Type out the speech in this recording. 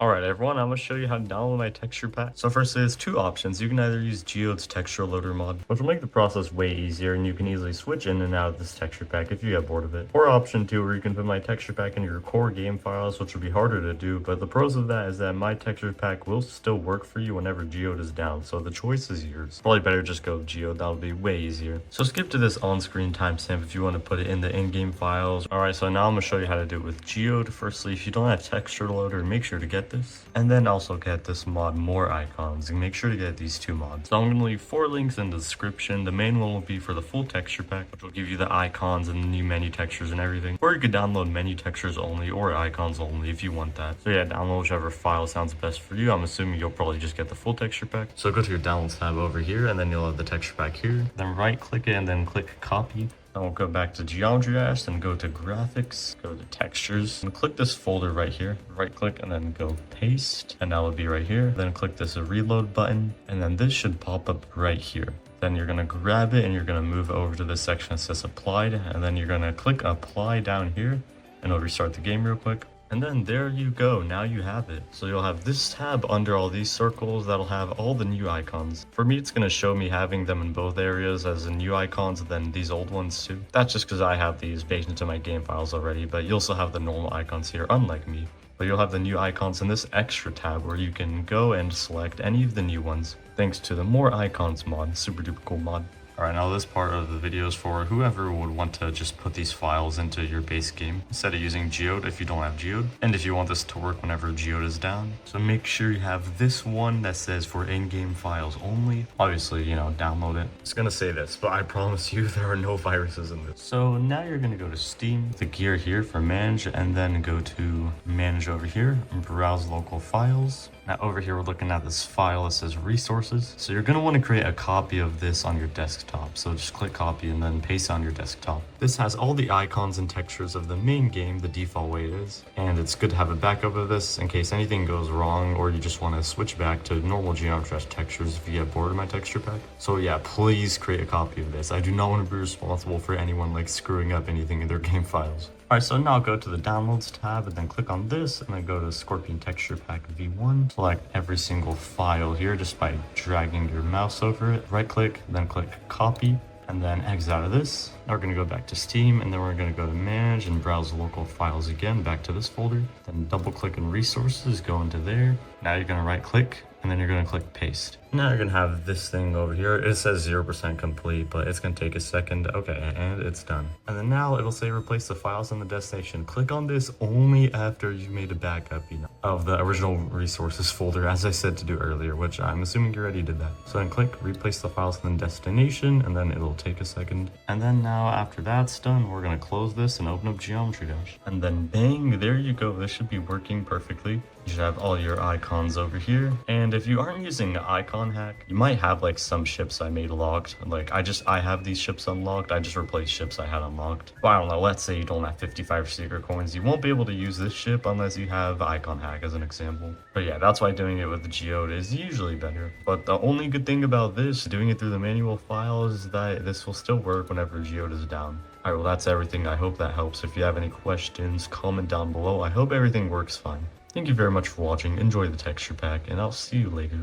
Alright everyone, I'm going to show you how to download my texture pack. So first there's two options. You can either use Geode's texture loader mod, which will make the process way easier and you can easily switch in and out of this texture pack if you get bored of it. Or option two, where you can put my texture pack into your core game files, which will be harder to do, but the pros of that is that my texture pack will still work for you whenever Geode is down, so the choice is yours. Probably better just go with Geode, that'll be way easier. So skip to this on-screen timestamp if you want to put it in the in-game files. Alright, so now I'm going to show you how to do it with Geode. Firstly, if you don't have texture loader, make sure to get this. And then also get this mod, More Icons, and make sure to get these two mods. So I'm going to leave 4 links in the description. The main one will be for the full texture pack, which will give you the icons and the new menu textures and everything. Or you could download menu textures only or icons only if you want that. So yeah, download whichever file sounds best for you. I'm assuming you'll probably just get the full texture pack. So go to your downloads tab over here, and then you'll have the texture pack here. Then right click it and then click copy. Then we'll go back to Geometry Dash, then go to Graphics, go to Textures, and click this folder right here. Right click and then go Paste, and that will be right here. Then click this Reload button, and then this should pop up right here. Then you're going to grab it and you're going to move over to this section that says Applied, and then you're going to click Apply down here, and it'll restart the game real quick. And then there you go, now you have it. So you'll have this tab under all these circles that'll have all the new icons. For me, it's going to show me having them in both areas as the new icons and then these old ones too. That's just because I have these baked into my game files already, but you'll still have the normal icons here, unlike me. But you'll have the new icons in this extra tab where you can go and select any of the new ones, thanks to the More Icons mod, super duper cool mod. Alright, now this part of the video is for whoever would want to just put these files into your base game instead of using Geode if you don't have Geode, and if you want this to work whenever Geode is down. So make sure you have this one that says for in-game files only. Obviously, you know, download it. It's gonna say this, but I promise you there are no viruses in this. So now you're gonna go to Steam, the gear here for manage, and then go to manage over here and browse local files. Now over here, we're looking at this file that says resources. So you're going to want to create a copy of this on your desktop. So just click copy and then paste it on your desktop. This has all the icons and textures of the main game, the default way it is. And it's good to have a backup of this in case anything goes wrong or you just want to switch back to normal Geometry Dash textures if you get bored of my texture pack. So yeah, please create a copy of this. I do not want to be responsible for anyone like screwing up anything in their game files. Alright, so now go to the Downloads tab and then click on this and then go to Scorpion Texture Pack V1. Select every single file here just by dragging your mouse over it. Right click, then click Copy, and then exit out of this. Now we're going to go back to Steam, and then we're going to go to Manage and browse local files again, back to this folder. Then double click in Resources, go into there. Now you're going to right click, and then you're going to click Paste. Now you're going to have this thing over here. It says 0% complete, but it's going to take a second. Okay, and it's done. And then now it'll say replace the files in the destination. Click on this only after you've made a backup, you know, of the original resources folder, as I said to do earlier, which I'm assuming you already did that. So then click replace the files in the destination, and then it'll take a second. And then now after that's done, we're going to close this and open up Geometry Dash. And then bang, there you go. This should be working perfectly. You should have all your icons over here. And if you aren't using Icon Hack, you might have like some ships I made locked. Like I have these ships unlocked. I just replaced ships I had unlocked. But I don't know, let's say you don't have 55 secret coins. You won't be able to use this ship unless you have Icon Hack as an example. But yeah, that's why doing it with the Geode is usually better. But the only good thing about this, doing it through the manual files, is that this will still work whenever Geode is down. Alright, well that's everything. I hope that helps. If you have any questions, comment down below. I hope everything works fine. Thank you very much for watching, enjoy the texture pack, and I'll see you later.